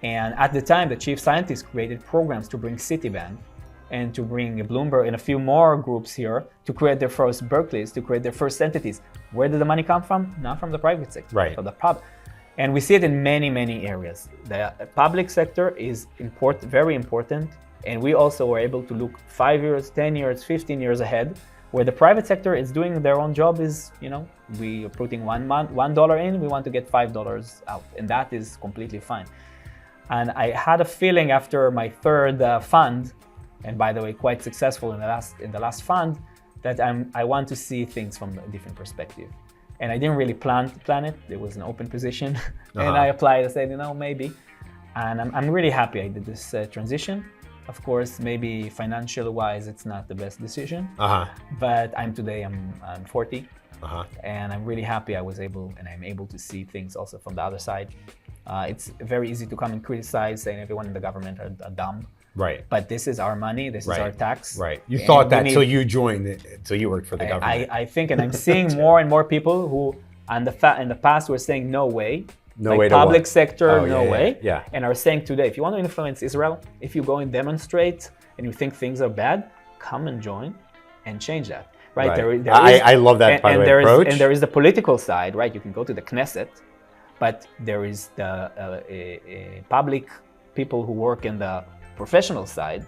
And at the time, the chief scientists created programs to bring Citibank and to bring Bloomberg and a few more groups here to create their first Berkeleys, to create their first entities. Where did the money come from? Not from the private sector, from the public. And we see it in many, many areas. The public sector is very important. And we also were able to look 5 years, 10 years, 15 years ahead, where the private sector is doing their own job is, we are putting $1 in, we want to get $5 out. And that is completely fine. And I had a feeling after my third fund, and by the way, quite successful in the last fund, that I want to see things from a different perspective. And I didn't really plan it. There was an open position, and I applied. I said, maybe. And I'm really happy I did this transition. Of course, maybe financial-wise, it's not the best decision. But I'm 40, and I'm really happy I'm able to see things also from the other side. It's very easy to come and criticize, saying everyone in the government are dumb. Right. But this is our money. This is our tax. Right. You thought that till you joined it, till you worked for the government. I think, and I'm seeing more and more people who, in the past, were saying no way. No way to public what? sector, no way. Yeah. And are saying today, if you want to influence Israel, if you go and demonstrate and you think things are bad, come and join and change that. Right. I love that, by the way, approach. And there is the political side, right? You can go to the Knesset, but there is the public people who work in the professional side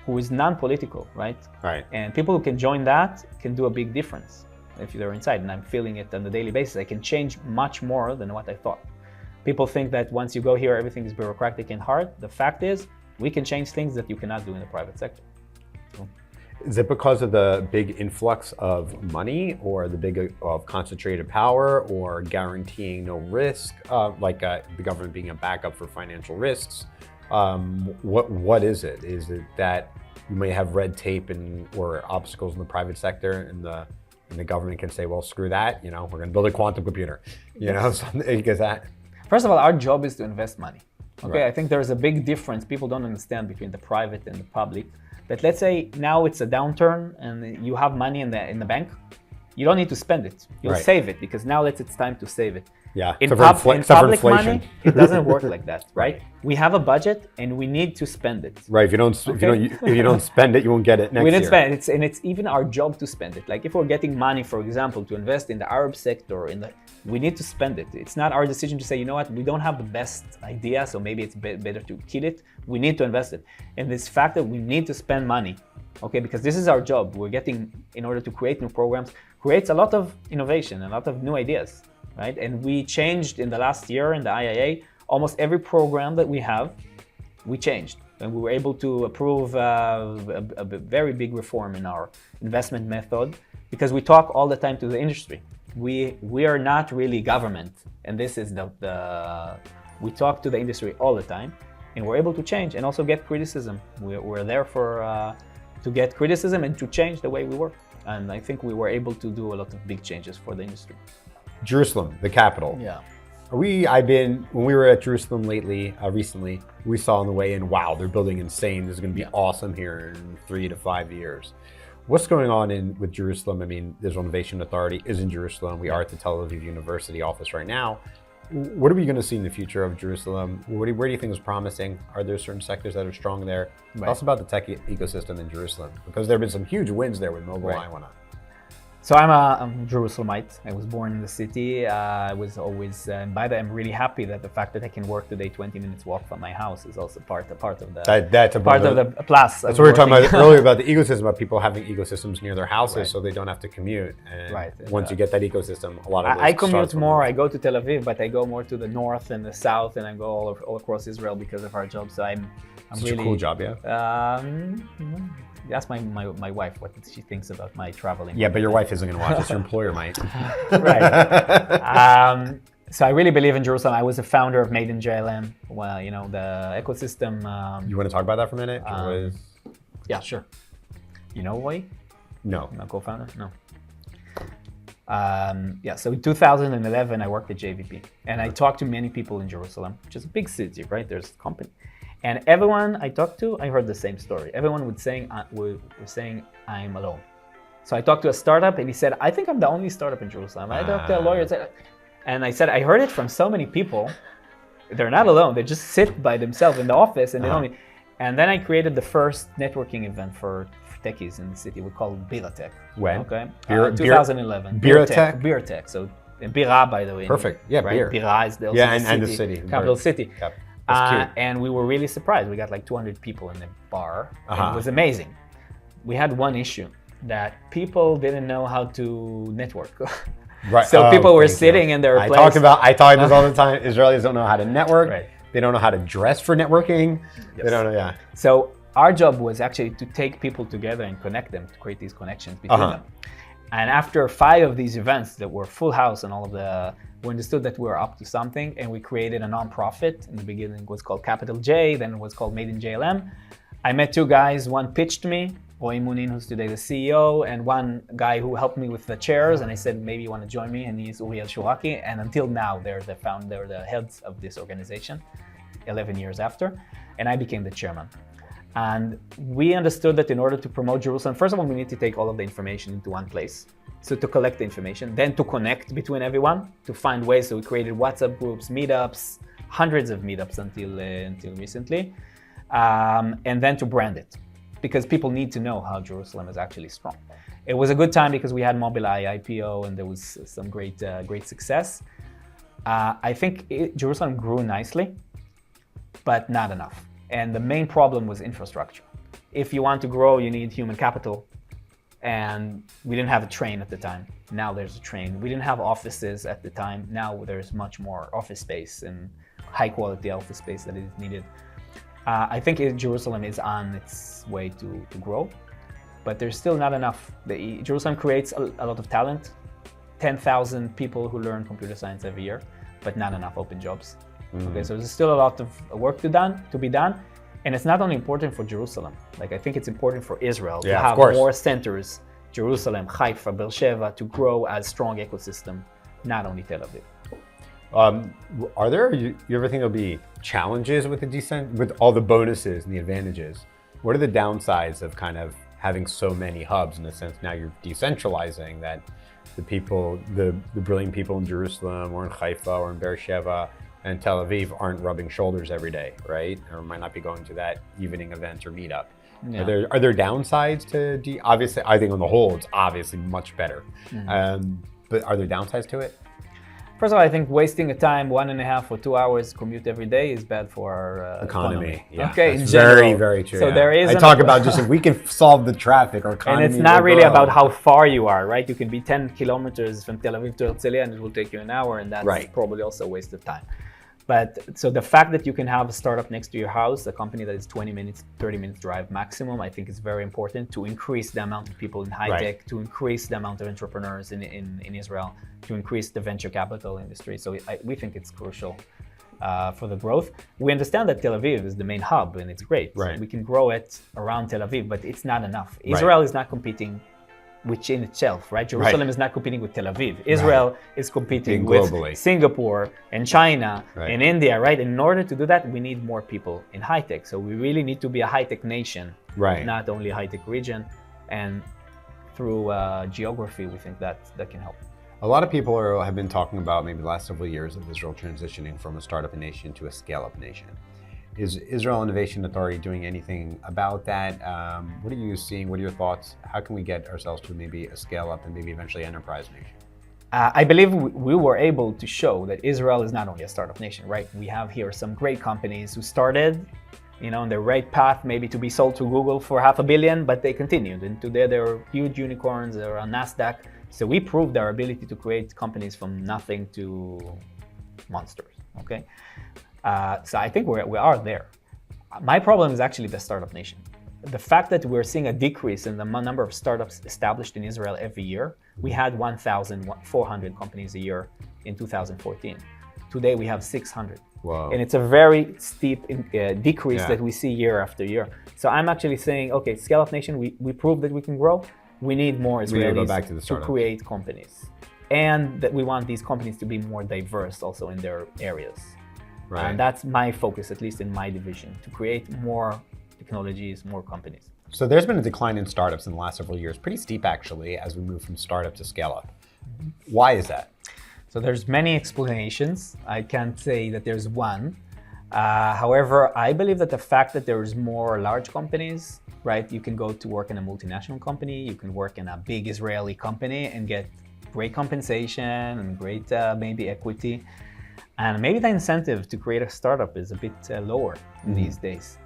who is non-political, right? Right. And people who can join that can do a big difference if they're inside. And I'm feeling it on a daily basis. I can change much more than what I thought. People think that once you go here, everything is bureaucratic and hard. The fact is, we can change things that you cannot do in the private sector. Is it because of the big influx of money, or the big of concentrated power, or guaranteeing no risk, like the government being a backup for financial risks? What is it? Is it that you may have red tape or obstacles in the private sector, and the government can say, well, screw that, we're going to build a quantum computer, something like that? First of all, our job is to invest money. Okay, Right. I think there's a big difference. People don't understand between the private and the public. But let's say now it's a downturn and you have money in the bank. you don't need to spend it. You'll Right. save it because now it's time to save it. Yeah. In, Except for in except for public inflation. money, it doesn't work like that, right? We have a budget and we need to spend it. Right. If you don't spend it, you won't get it next We didn't year. spend it, and it's even our job to spend it. Like if we're getting money, for example, to invest in the Arab sector, we need to spend it. It's not our decision to say, you know what, we don't have the best idea, so maybe it's better to kill it. We need to invest it. And this fact that we need to spend money, okay, because this is our job. We're getting, in order to create new programs, creates a lot of innovation, a lot of new ideas, right? And we changed in the last year in the IIA, almost every program that we have, we changed. And we were able to approve a very big reform in our investment method because we talk all the time to the industry. We are not really government, and this is we talk to the industry all the time, and we're able to change and also get criticism. We're there to get criticism and to change the way we work. And I think we were able to do a lot of big changes for the industry. Jerusalem, the capital. Yeah. When we were at Jerusalem recently, we saw on the way in, wow, they're building insane. This is going to be awesome here in 3 to 5 years. What's going on with Jerusalem? I mean, the Israel Innovation Authority is in Jerusalem. We are at the Tel Aviv University office right now. What are we going to see in the future of Jerusalem? Where do you think is promising? Are there certain sectors that are strong there? Right. Tell us about the tech ecosystem in Jerusalem, because there have been some huge wins there with mobile Right. and whatnot. So I'm a Jerusalemite. I was born in the city. I was always, and by that I'm really happy that the fact that I can work today 20 minutes walk from my house is also part of the That's a part of the plus. That's what we were talking about earlier about the ecosystem, about people having ecosystems near their houses, Right. so they don't have to commute. And Right. once you get that ecosystem, a lot of I those commute starts more. I go to Tel Aviv, but I go more to the north and the south, and I go all across Israel because of our job. So I'm Such really a cool job, yeah. Ask my wife what she thinks about my traveling. Yeah, but your wife isn't going to watch this. Your employer might. Right. So I really believe in Jerusalem. I was a founder of Made in JLM. Well, the ecosystem. You want to talk about that for a minute? Yeah, sure. You know why? No. No co-founder? No. Yeah, so in 2011, I worked at JVP. And I talked to many people in Jerusalem, which is a big city, right? There's a company. And everyone I talked to, I heard the same story. Everyone was saying I'm alone. So I talked to a startup, and he said, I think I'm the only startup in Jerusalem. I talked to a lawyer, and I said, I heard it from so many people. They're not alone. They just sit by themselves in the office, and they don't. And then I created the first networking event for techies in the city. We called Climatech. When? Okay. Beer- 2011. Climatech? Beer tech. So Bira, by the way. Perfect. Yeah, right? beer. Bira is also and the city. Capital city. Yep. That's cute. And we were really surprised. We got like 200 people in the bar. And Uh-huh. it was amazing. We had one issue that people didn't know how to network. Right. So people were thank sitting you. in their I place. talk this all the time. Israelis don't know how to network. Right. They don't know how to dress for networking. Yes. They don't know, yeah. So our job was actually to take people together and connect them, to create these connections between them. And after 5 of these events that were full house and we understood that we were up to something, and we created a nonprofit. In the beginning it was called Capital J, then it was called Made in JLM. I met 2 guys. One pitched me, Roy Munin, who's today the CEO, and one guy who helped me with the chairs, and I said, maybe you want to join me, and he's Uriel Shuraki, and until now they're the heads of this organization, 11 years after, and I became the chairman. And we understood that in order to promote Jerusalem, first of all, we need to take all of the information into one place. So to collect the information, then to connect between everyone, to find ways. So we created WhatsApp groups, meetups, hundreds of meetups until recently, and then to brand it, because people need to know how Jerusalem is actually strong. It was a good time because we had Mobileye IPO, and there was some great success. I think Jerusalem grew nicely, but not enough. And the main problem was infrastructure. If you want to grow, you need human capital. And we didn't have a train at the time. Now there's a train. We didn't have offices at the time. Now there's much more office space and high quality office space that is needed. I think Jerusalem is on its way to grow, but there's still not enough. Jerusalem creates a lot of talent, 10,000 people who learn computer science every year, but not enough open jobs. Okay, so there's still a lot of work to be done. And it's not only important for Jerusalem. Like, I think it's important for Israel to have more centers, Jerusalem, Haifa, Beersheba, to grow as strong ecosystem, not only Tel Aviv. Are there, you ever think there'll be challenges with with all the bonuses and the advantages? What are the downsides of kind of having so many hubs, in a sense now you're decentralizing that the people, the brilliant people in Jerusalem or in Haifa or in Beersheba and Tel Aviv aren't rubbing shoulders every day, right? Or might not be going to that evening event or meetup. Yeah. Are there downsides to obviously, I think on the whole, it's obviously much better. But are there downsides to it? First of all, I think wasting a time 1.5 or 2 hours commute every day is bad for our economy. Yeah, okay, that's in general. very, very true. So there is. I talk about just if we can solve the traffic, our economy. And it's not really about how far you are, right? You can be 10 kilometers from Tel Aviv to Herzliya, and it will take you an hour, and that's probably also a waste of time. But so the fact that you can have a startup next to your house, a company that is 20 minutes, 30 minutes drive maximum, I think is very important to increase the amount of people in high tech, to increase the amount of entrepreneurs in Israel, to increase the venture capital industry. So we think it's crucial for the growth. We understand that Tel Aviv is the main hub and it's great. Right. We can grow it around Tel Aviv, but it's not enough. Israel is not competing within itself, right? Jerusalem is not competing with Tel Aviv. Israel is competing with Singapore and China and India, right? And in order to do that, we need more people in high tech. So we really need to be a high tech nation, not only a high tech region. And through geography, we think that can help. A lot of people have been talking about maybe the last several years of Israel transitioning from a startup nation to a scale-up nation. Is Israel Innovation Authority doing anything about that? What are you seeing? What are your thoughts? How can we get ourselves to maybe a scale-up and maybe eventually enterprise nation? I believe we were able to show that Israel is not only a startup nation, right? We have here some great companies who started, on the right path, maybe to be sold to Google for $500 million, but they continued. And today they're huge unicorns, they're on NASDAQ. So we proved our ability to create companies from nothing to monsters, okay? So I think we are there. My problem is actually the startup nation. The fact that we're seeing a decrease in the number of startups established in Israel every year. We had 1,400 companies a year in 2014. Today we have 600. Wow. And it's a very steep decrease that we see year after year. So I'm actually saying, okay, Scale Up Nation, we proved that we can grow. We need more Israelis to create companies. And that we want these companies to be more diverse also in their areas. Right. And that's my focus, at least in my division, to create more technologies, more companies. So there's been a decline in startups in the last several years, pretty steep actually, as we move from startup to scale up. Why is that? So there's many explanations. I can't say that there's one. However, I believe that the fact that there's more large companies, right? You can go to work in a multinational company, you can work in a big Israeli company and get great compensation and great maybe equity. And maybe the incentive to create a startup is a bit lower these days.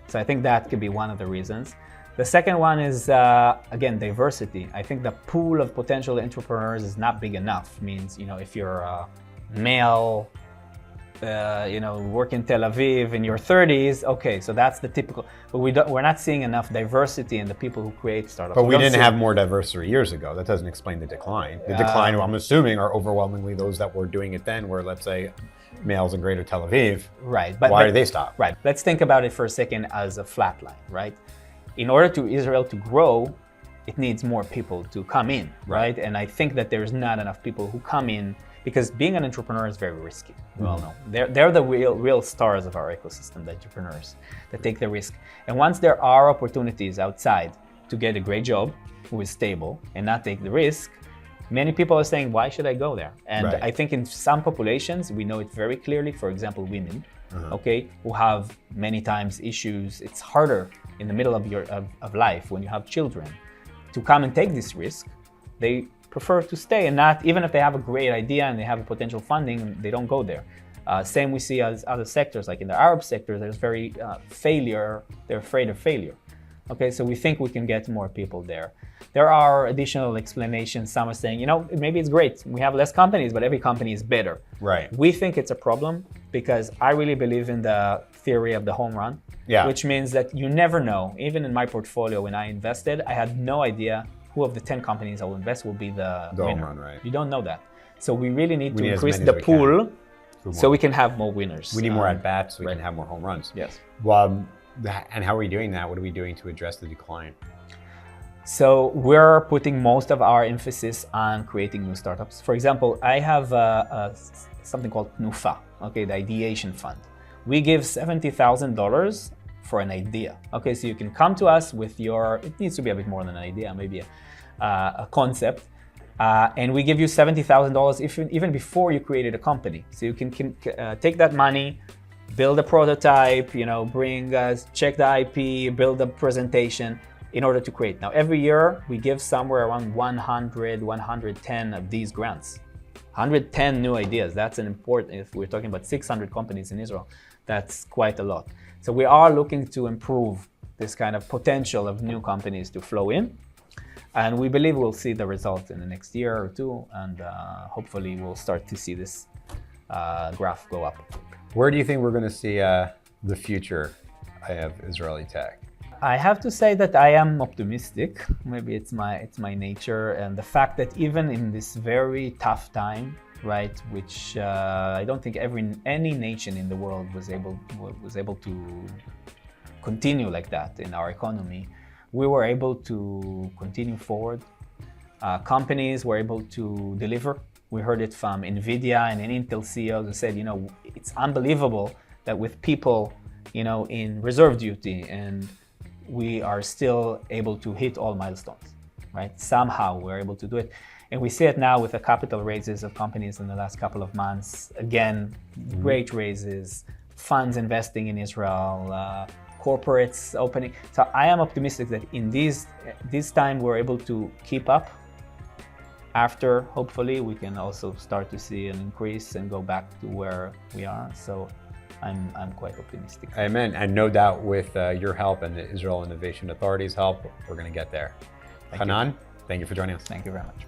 So I think that could be one of the reasons. The second one is, again, diversity. I think the pool of potential entrepreneurs is not big enough. Means, if you're a male, work in Tel Aviv in your 30s, okay, so that's the typical. But we're not seeing enough diversity in the people who create startups. But we didn't have more diversity years ago. That doesn't explain the decline. The decline, I'm assuming, are overwhelmingly those that were doing it then, were, let's say, males in Greater Tel Aviv. Right. But why did they stop? Right. Let's think about it for a second as a flat line, right? In order to Israel to grow, it needs more people to come in, right? And I think that there's not enough people who come in, because being an entrepreneur is very risky. We all know. They're the real stars of our ecosystem, the entrepreneurs that take the risk. And once there are opportunities outside to get a great job, who is stable and not take the risk, many people are saying, why should I go there? And I think in some populations, we know it very clearly, for example, women, okay, who have many times issues. It's harder in the middle of life when you have children to come and take this risk. They prefer to stay and not, even if they have a great idea and they have a potential funding, they don't go there. Same we see as other sectors, like in the Arab sector, there's very failure, they're afraid of failure. Okay, so we think we can get more people there. There are additional explanations. Some are saying, maybe it's great. We have less companies, but every company is better. Right. We think it's a problem because I really believe in the theory of the home run, which means that you never know. Even in my portfolio, when I invested, I had no idea who of the 10 companies I will invest will be the winner. Home run, right. You don't know that. So we really need to increase the pool so we can have more winners. We need more at-bats so we can have more home runs. Yes. And how are we doing that? What are we doing to address the decline? So we're putting most of our emphasis on creating new startups. For example, I have something called Nufa, okay, the ideation fund. We give $70,000 for an idea. Okay, so you can come to us with it needs to be a bit more than an idea, maybe a concept. And we give you $70,000 even before you created a company. So you can take that money, build a prototype, check the IP, build a presentation in order to create. Now, every year we give somewhere around 100, 110 of these grants. 110 new ideas. That's an important, if we're talking about 600 companies in Israel, that's quite a lot. So we are looking to improve this kind of potential of new companies to flow in. And we believe we'll see the result in the next year or two. And hopefully we'll start to see this graph go up. Where do you think we're going to see the future of Israeli tech? I have to say that I am optimistic. Maybe it's my nature, and the fact that even in this very tough time, right, which I don't think any nation in the world was able to continue like that in our economy, we were able to continue forward. Companies were able to deliver. We heard it from NVIDIA and Intel CEOs who said, it's unbelievable that with people, in reserve duty, and we are still able to hit all milestones, right? Somehow we're able to do it. And we see it now with the capital raises of companies in the last couple of months. Again, great raises, funds investing in Israel, corporates opening. So I am optimistic that in this time we're able to keep up. After, hopefully, we can also start to see an increase and go back to where we are. So I'm quite optimistic. Amen. And no doubt with your help and the Israel Innovation Authority's help, we're going to get there. Hanan, thank you for joining us. Thank you very much.